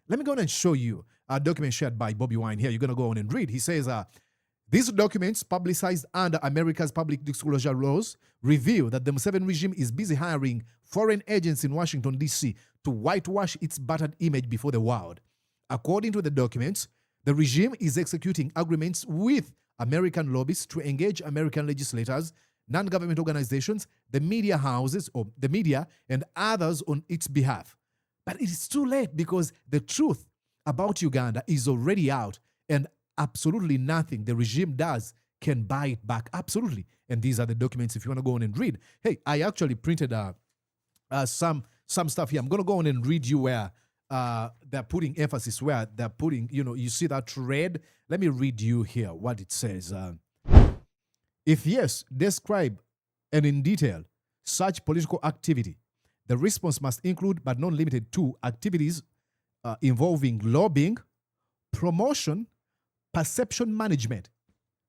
Let me go on and show you a document shared by Bobi Wine here. You're going to go on and read. He says, these documents, publicized under America's public disclosure laws, reveal that the Museveni regime is busy hiring foreign agents in Washington, D.C. to whitewash its battered image before the world. According to the documents, the regime is executing agreements with American lobbyists to engage American legislators, non-government organizations, the media houses, or the media, and others on its behalf. But it is too late because the truth about Uganda is already out, and absolutely nothing the regime does can buy it back. Absolutely. And these are the documents if you want to go on and read. Hey, I actually printed some stuff here. I'm going to go on and read you where they're putting emphasis, where they're putting, you see that red? Let me read you here what it says. If yes, describe and in detail such political activity. The response must include, but not limited to, activities involving lobbying, promotion, perception management,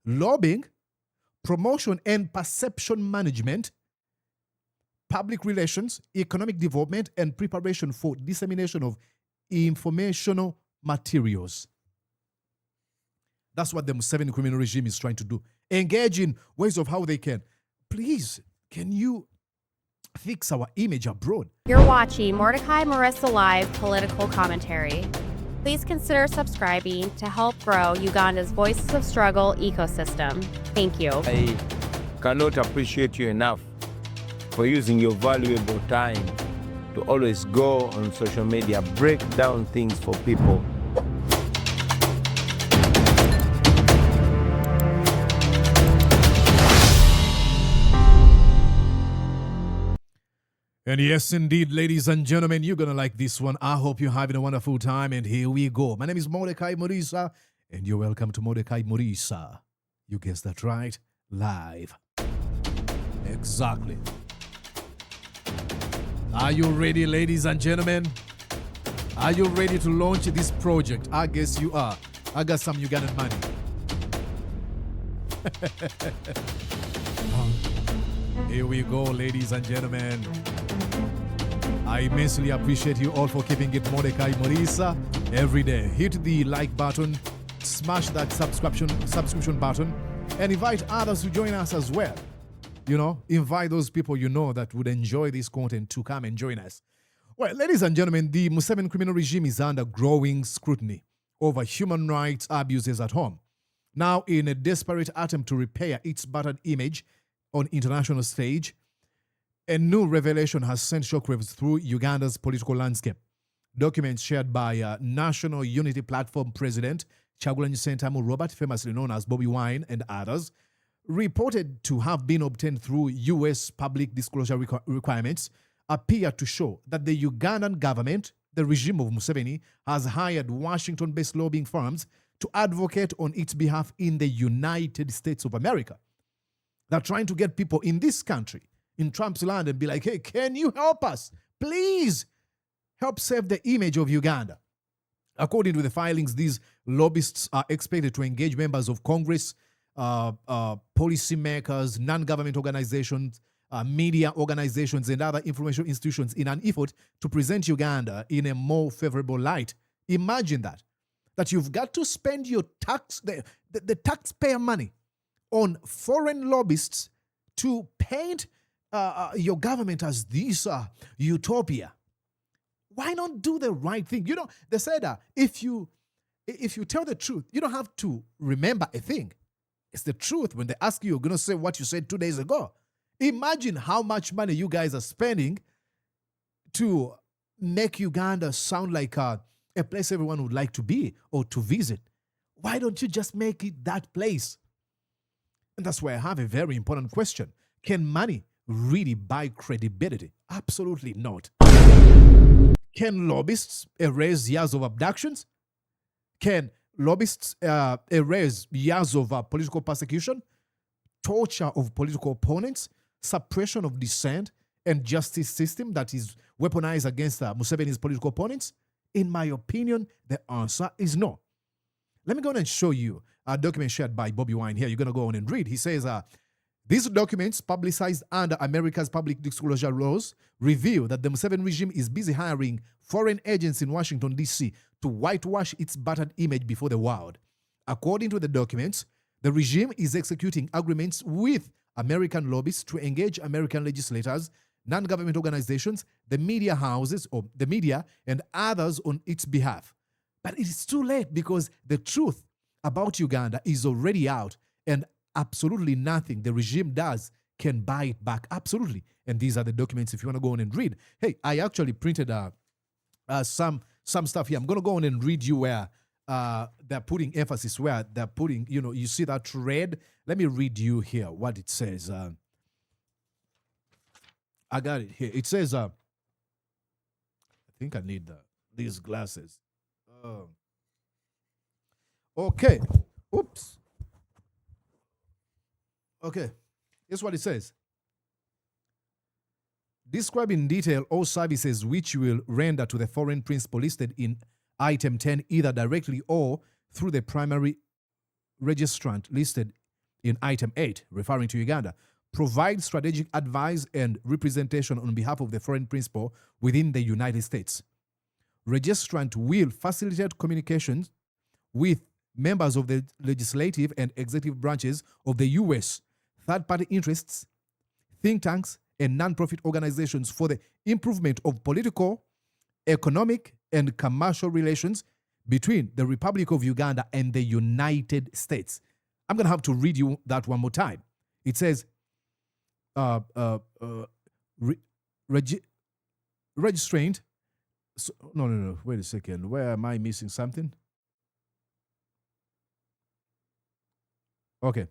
lobbying, promotion and perception management, public relations, economic development, and preparation for dissemination of informational materials. That's what the Museveni criminal regime is trying to do. Engage in ways of how they can. Please, can you fix our image abroad? You're watching Mordecai Marissa Live Political Commentary. Please consider subscribing to help grow Uganda's Voices of Struggle ecosystem. Thank you. I cannot appreciate you enough for using your valuable time to always go on social media, break down things for people. And yes, indeed, ladies and gentlemen, you're going to like this one. I hope you're having a wonderful time, and here we go. My name is Mordecai Marissa, and you're welcome to Mordecai Marissa. You guessed that right, live. Exactly. Are you ready, ladies and gentlemen? Are you ready to launch this project? I guess you are. I got some Ugandan money. Here we go, ladies and gentlemen. I immensely appreciate you all for keeping it Mordecai Marissa every day. Hit the like button, smash that subscription button, and invite others to join us as well. Invite those people that would enjoy this content to come and join us. Well, ladies and gentlemen, the Museveni criminal regime is under growing scrutiny over human rights abuses at home. Now, in a desperate attempt to repair its battered image on international stage, a new revelation has sent shockwaves through Uganda's political landscape. Documents shared by National Unity Platform President Kyagulanyi Robert, famously known as Bobi Wine, and others, reported to have been obtained through U.S. public disclosure requirements, appear to show that the Ugandan government, the regime of Museveni, has hired Washington-based lobbying firms to advocate on its behalf in the United States of America. They're trying to get people in this country, in Trump's land, and be like, hey, can you help us? Please help save the image of Uganda. According to the filings, these lobbyists are expected to engage members of Congress, policymakers, non-government organizations, media organizations, and other information institutions in an effort to present Uganda in a more favorable light. Imagine that you've got to spend your the taxpayer money on foreign lobbyists to paint your government as this utopia. Why not do the right thing? They said if you tell the truth, you don't have to remember a thing. It's the truth. When they ask you, you're going to say what you said 2 days ago. Imagine how much money you guys are spending to make Uganda sound like a place everyone would like to be or to visit. Why don't you just make it that place? And that's why I have a very important question. Can money really buy credibility? Absolutely not. Can lobbyists erase years of abductions? Can lobbyists erase years of political persecution, torture of political opponents, suppression of dissent, and justice system that is weaponized against Museveni's political opponents? In my opinion, the answer is no. Let me go on and show you a document shared by Bobi Wine here. You're going to go on and read. He says, these documents, publicized under America's public disclosure laws, reveal that the Museveni regime is busy hiring foreign agents in Washington, D.C. to whitewash its battered image before the world. According to the documents, the regime is executing agreements with American lobbyists to engage American legislators, non-government organizations, the media houses, or the media, and others on its behalf. But it is too late because the truth about Uganda is already out, and absolutely nothing the regime does can buy it back. Absolutely. And these are the documents if you want to go on and read. Hey, I actually printed some stuff here. I'm going to go on and read you where they're putting emphasis, where they're putting, you see that red? Let me read you here what it says. I got it here. It says, I think I need these glasses. Okay. Oops. Okay. Here's what it says. Describe in detail all services which you will render to the foreign principal listed in item 10, either directly or through the primary registrant listed in item 8, referring to Uganda. Provide strategic advice and representation on behalf of the foreign principal within the United States. Registrant will facilitate communications with members of the legislative and executive branches of the U.S., third-party interests, think tanks, and non-profit organizations for the improvement of political, economic, and commercial relations between the Republic of Uganda and the United States. I'm going to have to read you that one more time. It says, registrant. No. Wait a second. Where am I missing something? Okay.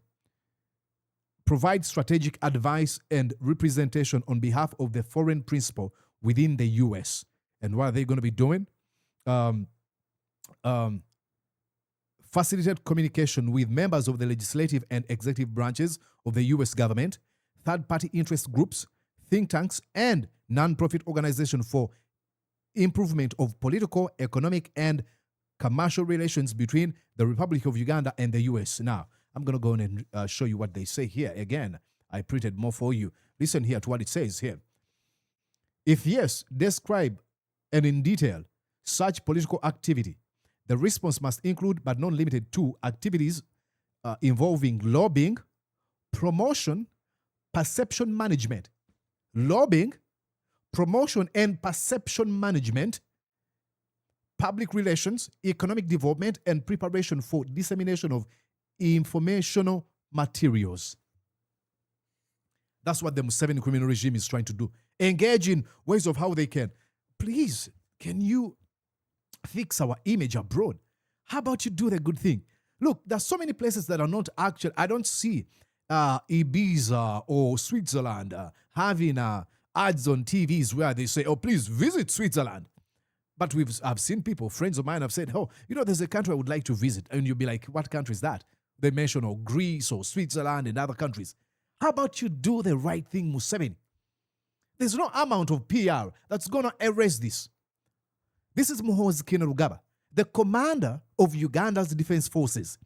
Provide strategic advice and representation on behalf of the foreign principal within the U.S. And what are they going to be doing? Facilitate communication with members of the legislative and executive branches of the U.S. government, third-party interest groups, think tanks, and non-profit organizations for improvement of political, economic, and commercial relations between the Republic of Uganda and the U.S. Now, I'm going to go on and show you what they say here. Again, I printed more for you. Listen here to what it says here. If yes, describe and in detail such political activity. The response must include, but not limited to, activities involving lobbying, promotion, perception management. Lobbying, promotion and perception management, public relations, economic development, and preparation for dissemination of informational materials. That's what the Museveni criminal regime is trying to do. Engage in ways of how they can. Please, can you fix our image abroad? How about you do the good thing? Look, there's so many places that are not actual. I don't see Ibiza or Switzerland having ads on TVs where they say, oh, please visit Switzerland. But I've seen people, friends of mine have said, oh, there's a country I would like to visit. And you'll be like, what country is that? They mention Greece or Switzerland and other countries. How about you do the right thing, Museveni? There's no amount of PR that's going to erase this. This is Muhoozi Kainerugaba, the commander of Uganda's defense forces.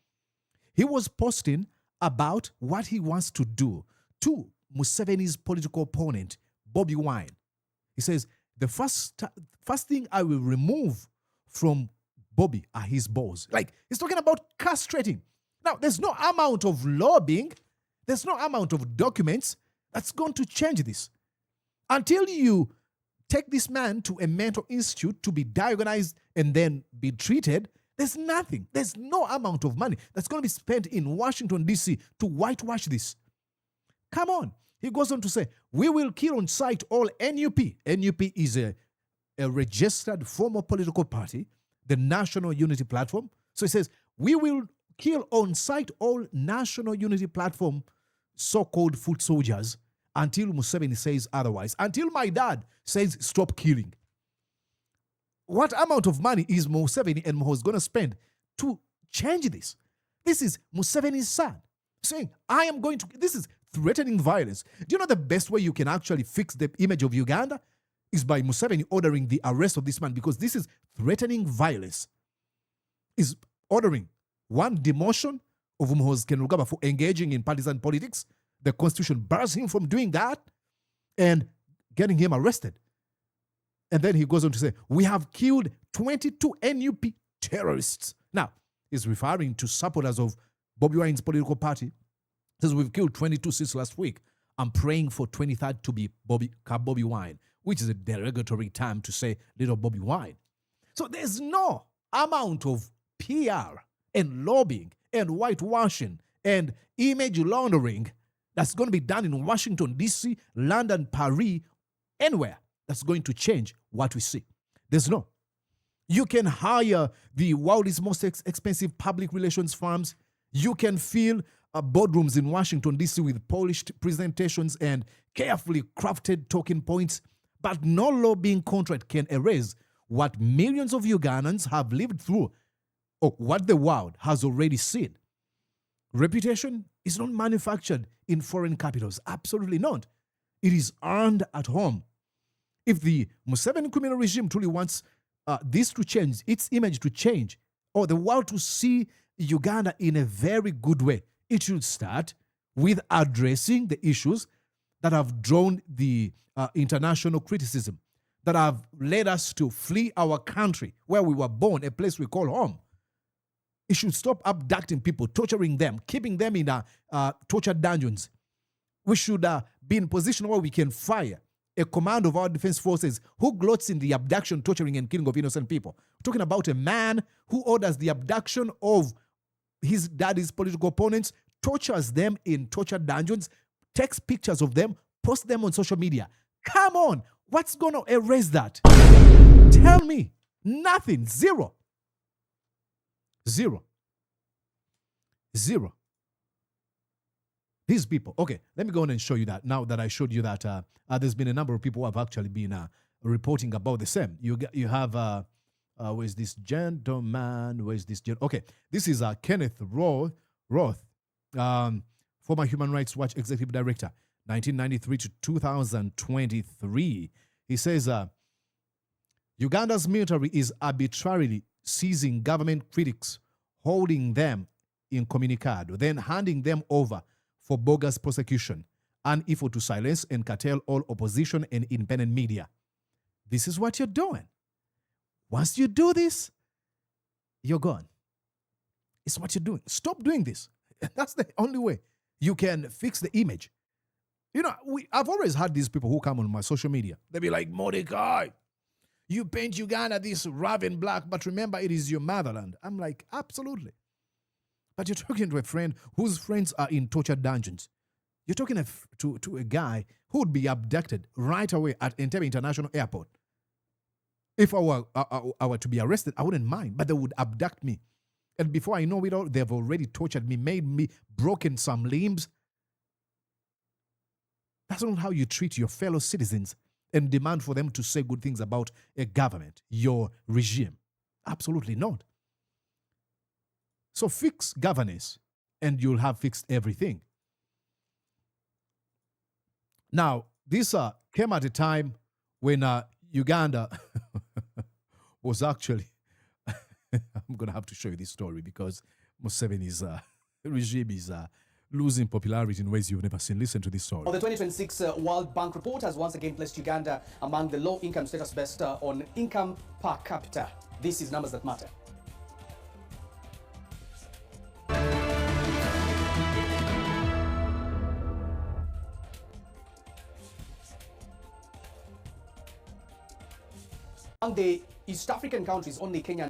He was posting about what he wants to do to Museveni's political opponent, Bobi Wine. He says, the first thing I will remove from Bobi are his balls. Like, he's talking about castrating. Now, there's no amount of lobbying, there's no amount of documents that's going to change this. Until you take this man to a mental institute to be diagnosed and then be treated, there's nothing. There's no amount of money that's going to be spent in Washington, D.C. to whitewash this. Come on. He goes on to say, we will kill on sight all NUP. NUP is a registered formal political party, the National Unity Platform. So he says, we will kill on sight all National Unity Platform so-called foot soldiers until Museveni says otherwise. Until my dad says stop killing. What amount of money is Museveni and Muhoozi going to spend to change this? This is Museveni's son saying, I am going to... This is threatening violence. Do you know the best way you can actually fix the image of Uganda? Is by Museveni ordering the arrest of this man, because this is threatening violence. Is ordering one demotion of Muhoozi Kainerugaba for engaging in partisan politics. The Constitution bars him from doing that and getting him arrested. And then he goes on to say, we have killed 22 NUP terrorists. Now, he's referring to supporters of Bobi Wine's political party. He says, we've killed 22 since last week. I'm praying for 23rd to be Bobi Wine, which is a derogatory term to say little Bobi Wine. So there's no amount of PR and lobbying and whitewashing and image laundering that's going to be done in Washington, D.C., London, Paris, anywhere that's going to change what we see. There's no. You can hire the world's most expensive public relations firms. You can fill boardrooms in Washington, D.C. with polished presentations and carefully crafted talking points, but no lobbying contract can erase what millions of Ugandans have lived through or what the world has already seen. Reputation is not manufactured in foreign capitals. Absolutely not. It is earned at home. If the Museveni criminal regime truly wants this to change, its image to change, or the world to see Uganda in a very good way, it should start with addressing the issues that have drawn the international criticism, that have led us to flee our country where we were born, a place we call home. It should stop abducting people, torturing them, keeping them in torture dungeons. We should be in a position where we can fire a command of our defense forces who gloats in the abduction, torturing, and killing of innocent people. We're talking about a man who orders the abduction of his daddy's political opponents, tortures them in torture dungeons, takes pictures of them, posts them on social media. Come on, what's going to erase that? Tell me. Nothing. Zero. Zero. Zero. These people. Okay, let me go on and show you that. Now that I showed you that there's been a number of people who have actually been reporting about the same. You have, where's this gentleman? Where's this gentleman? Okay, this is Kenneth Roth, former Human Rights Watch Executive Director, 1993 to 2023. He says, Uganda's military is arbitrarily seizing government critics, holding them incommunicado, then handing them over for bogus prosecution, an effort to silence and curtail all opposition and independent media. This is what you're doing. Once you do this, you're gone. It's what you're doing. Stop doing this. That's the only way you can fix the image. You know, I've always had these people who come on my social media. They'll be like, Mordecai, you paint Uganda this raven black, but remember it is your motherland. I'm like, absolutely. But you're talking to a friend whose friends are in torture dungeons. You're talking to a guy who would be abducted right away at Entebbe International Airport. If I were to be arrested, I wouldn't mind, but they would abduct me. And before I know it all, they've already tortured me, made me, broken some limbs. That's not how you treat your fellow citizens and demand for them to say good things about a government, your regime. Absolutely not. So fix governance and you'll have fixed everything. Now, this came at a time when Uganda was actually, I'm going to have to show you this story because Museveni's regime is losing popularity in ways you've never seen. Listen to this story. Well, the 2026 World Bank report has once again placed Uganda among the low-income status based on income per capita. This is numbers that matter. Among the East African countries, only Kenya.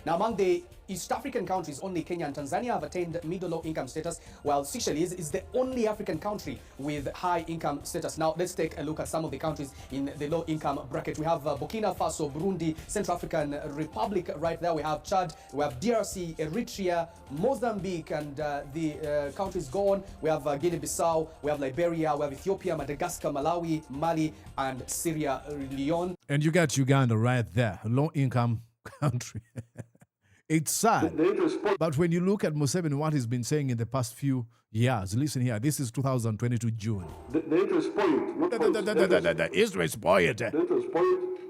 Now, among the East African countries, only Kenya and Tanzania have attained middle low income status, while Seychelles is the only African country with high income status. Now, let's take a look at some of the countries in the low income bracket. We have Burkina Faso, Burundi, Central African Republic right there. We have Chad, we have DRC, Eritrea, Mozambique, and the countries go on. We have Guinea-Bissau, we have Liberia, we have Ethiopia, Madagascar, Malawi, Mali, and Sierra Leone. And you got Uganda right there, low income country. It's sad. But when you look at Museveni, what he's been saying in the past few years, listen here, this is 2022 June. The interest point. The interest point. The interest point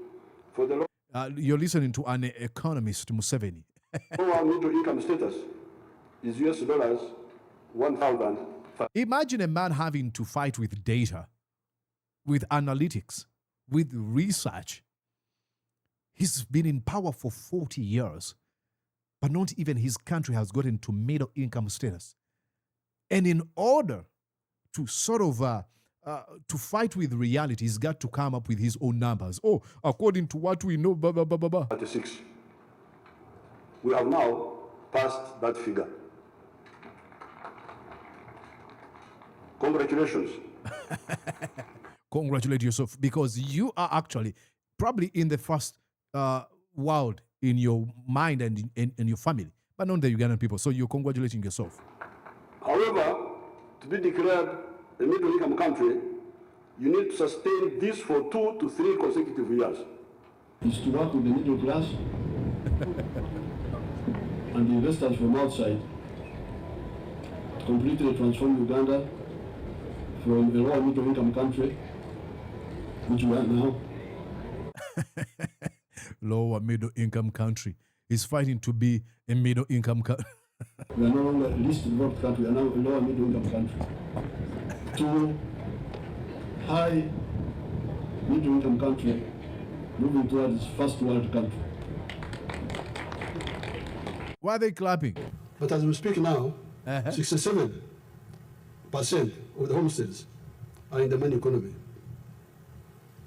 for the You're listening to an economist, Museveni. lower middle income status is US dollars 1,000. Imagine a man having to fight with data, with analytics, with research. He's been in power for 40 years, but not even his country has gotten to middle income status. And in order to sort of to fight with reality, he's got to come up with his own numbers. Oh, according to what we know, blah, blah, blah, blah, blah. 36. We have now passed that figure. Congratulations. Congratulate yourself, because you are actually probably in the first world in your mind and in your family, but not the Ugandan people. So you're congratulating yourself. However, to be declared a middle-income country, you need to sustain this for 2 to 3 consecutive years. Is to work with the middle class and the investors from outside to completely transform Uganda from a low middle-income country, which we are now. Lower middle income country is fighting to be a middle income country. We are no longer a least developed country, we are now a lower middle income country. To high middle income country, moving towards first world country. Why are they clapping? But as we speak now, 67% of the homesteads are in the money economy.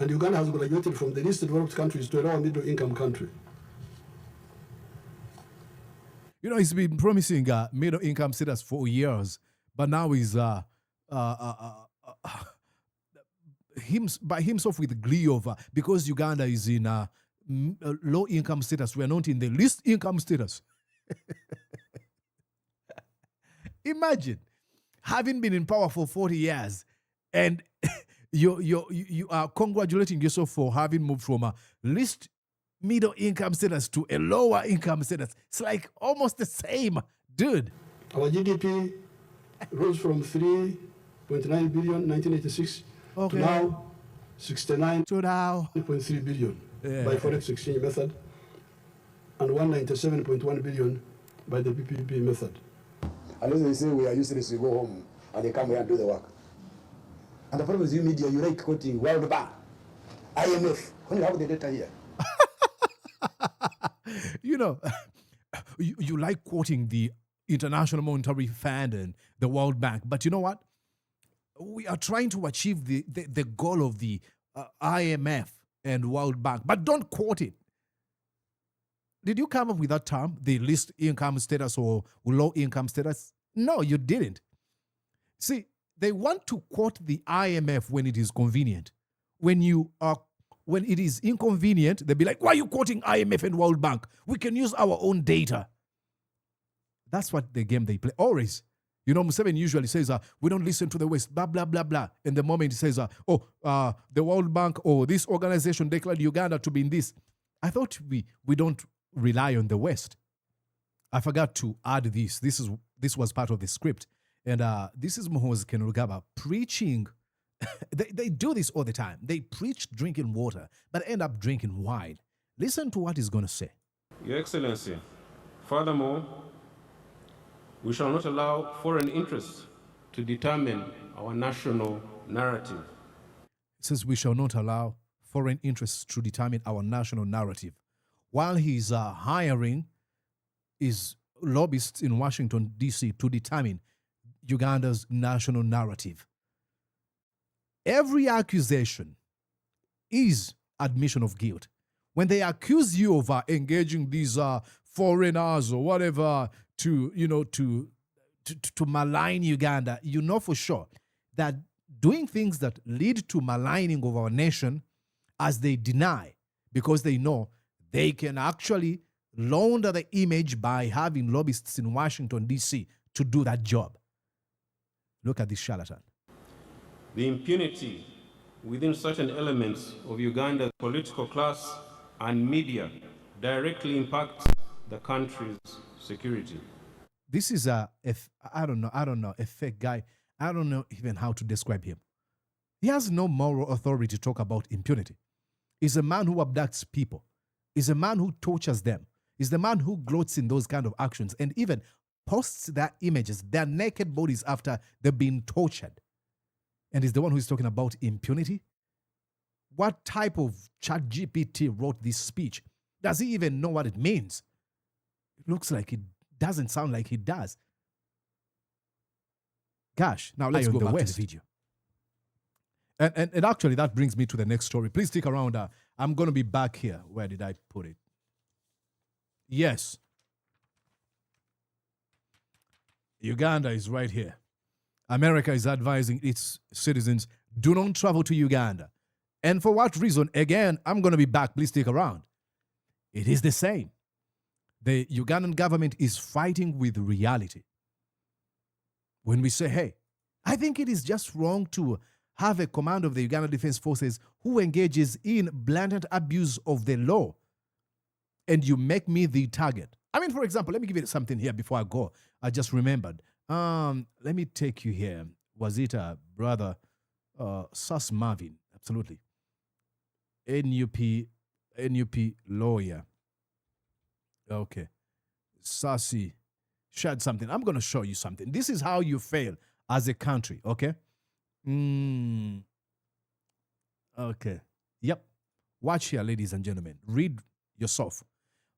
And Uganda has graduated from the least developed countries to a lower middle income country. You know, he's been promising middle income status for years, but now he's by himself with glee over, because Uganda is in low income status, we are not in the least income status. Imagine having been in power for 40 years and you are congratulating yourself for having moved from a least middle income status to a lower income status. It's like almost the same, dude. Our GDP rose from 3.9 billion in 1986 to now 69.3 billion by forex exchange method and 197.1 billion by the PPP method. Unless they say we are useless, we go home and they come here and do the work. And the problem is, you media, you like quoting World Bank, IMF, when you have the data here. You know, you like quoting the International Monetary Fund and the World Bank, but you know what? We are trying to achieve the goal of the IMF and World Bank, but don't quote it. Did you come up with that term, the least income status or low income status? No, you didn't. See, they want to quote the IMF when it is convenient. When it is inconvenient, they'll be like, why are you quoting IMF and World Bank? We can use our own data. That's what the game they play. Always. You know, Museveni usually says, we don't listen to the West, blah, blah, blah, blah. And the moment he says, the World Bank or this organization declared Uganda to be in this. I thought we don't rely on the West. I forgot to add this. This was part of the script. And this is Muhoozi Kainerugaba preaching. They do this all the time. They preach drinking water, but end up drinking wine. Listen to what he's going to say. Your Excellency, furthermore, we shall not allow foreign interests to determine our national narrative. It says we shall not allow foreign interests to determine our national narrative. While he's hiring his lobbyists in Washington, D.C. to determine Uganda's national narrative. Every accusation is admission of guilt. When they accuse you of engaging these foreigners or whatever to malign Uganda, you know for sure that doing things that lead to maligning of our nation, as they deny, because they know they can actually launder the image by having lobbyists in Washington, D.C. to do that job. Look at this charlatan. The impunity within certain elements of Uganda's political class and media directly impacts the country's security. This is I don't know, a fake guy. I don't know even how to describe him. He has no moral authority to talk about impunity. He's a man who abducts people. He's a man who tortures them. He's the man who gloats in those kind of actions and even posts their images, their naked bodies after they've been tortured. And he's the one who's talking about impunity. What type of ChatGPT wrote this speech? Does he even know what it means? It looks like it doesn't sound like he does. Gosh, now let's go back to the video. And actually, that brings me to the next story. Please stick around. I'm going to be back here. Where did I put it? Yes. Uganda is right here. America is advising its citizens, do not travel to Uganda. And for what reason? Again, I'm going to be back. Please stick around. It is the same. The Ugandan government is fighting with reality. When we say, hey, I think it is just wrong to have a command of the Uganda Defense Forces who engages in blatant abuse of the law, and you make me the target. I mean, for example, let me give you something here before I go. I just remembered. Let me take you here. Was it brother Sas Marvin? Absolutely. NUP lawyer. Okay. Sassy shared something. I'm going to show you something. This is how you fail as a country, okay? Okay. Yep. Watch here, ladies and gentlemen. Read yourself.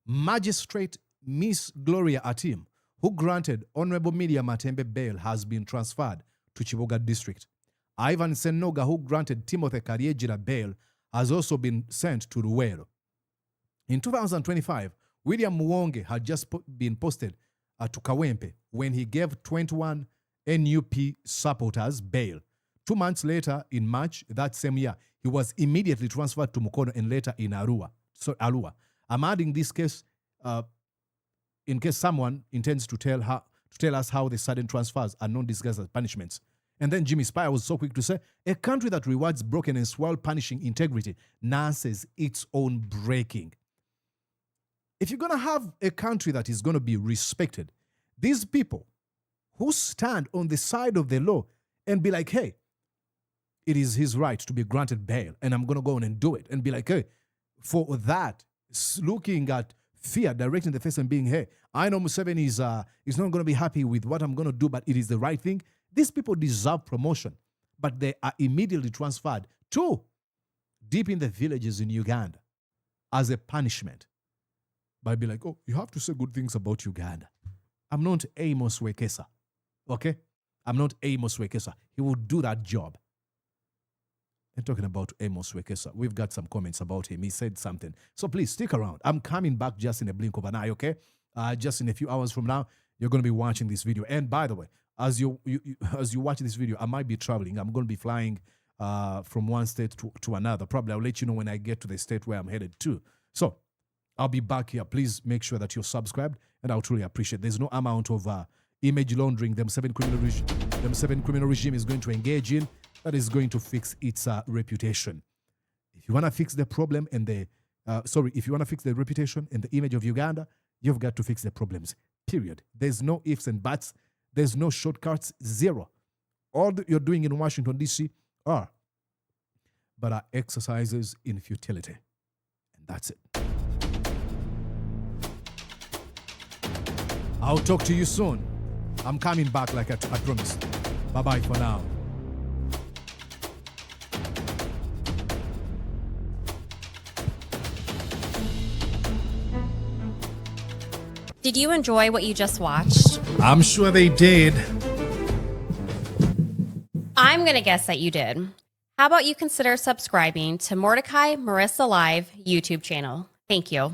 Magistrate Miss Gloria Atim, who granted Honorable Media Matembe bail, has been transferred to Chiboga District. Ivan Senoga, who granted Timothy Kariejira bail, has also been sent to Luwero. In 2025, William Muwonge had just been posted to Kawempe when he gave 21 NUP supporters bail. 2 months later, in March that same year, he was immediately transferred to Mukono and later in Arua. I'm adding this case in case someone intends to tell us how the sudden transfers are not discussed as punishments. And then Jimmy Spire was so quick to say, a country that rewards brokenness while punishing integrity nurses its own breaking. If you're going to have a country that is going to be respected, these people who stand on the side of the law and be like, hey, it is his right to be granted bail, and I'm going to go on and do it, and be like, hey, for that, looking at fear, directing the face and being, hey, I know Museveni is not going to be happy with what I'm going to do, but it is the right thing. These people deserve promotion, but they are immediately transferred to deep in the villages in Uganda as a punishment. By being like, oh, you have to say good things about Uganda. I'm not Amos Wekesa, okay? I'm not Amos Wekesa. He will do that job. And talking about Amos Wekesa, we've got some comments about him. He said something. So please stick around. I'm coming back just in a blink of an eye, okay? Just in a few hours from now, you're going to be watching this video. And by the way, as you watch this video, I might be traveling. I'm going to be flying from one state to another. Probably I'll let you know when I get to the state where I'm headed to. So I'll be back here. Please make sure that you're subscribed, and I'll truly appreciate it. There's no amount of image laundering the Museveni criminal regime is going to engage in that is going to fix its reputation. If you want to fix the problem and if you want to fix the reputation and the image of Uganda, you've got to fix the problems, period. There's no ifs and buts. There's no shortcuts, zero. All that you're doing in Washington, D.C. are exercises in futility. And that's it. I'll talk to you soon. I'm coming back like I promised. Bye-bye for now. Did you enjoy what you just watched? I'm sure they did. I'm going to guess that you did. How about you consider subscribing to Mordecai Marissa Live YouTube channel? Thank you.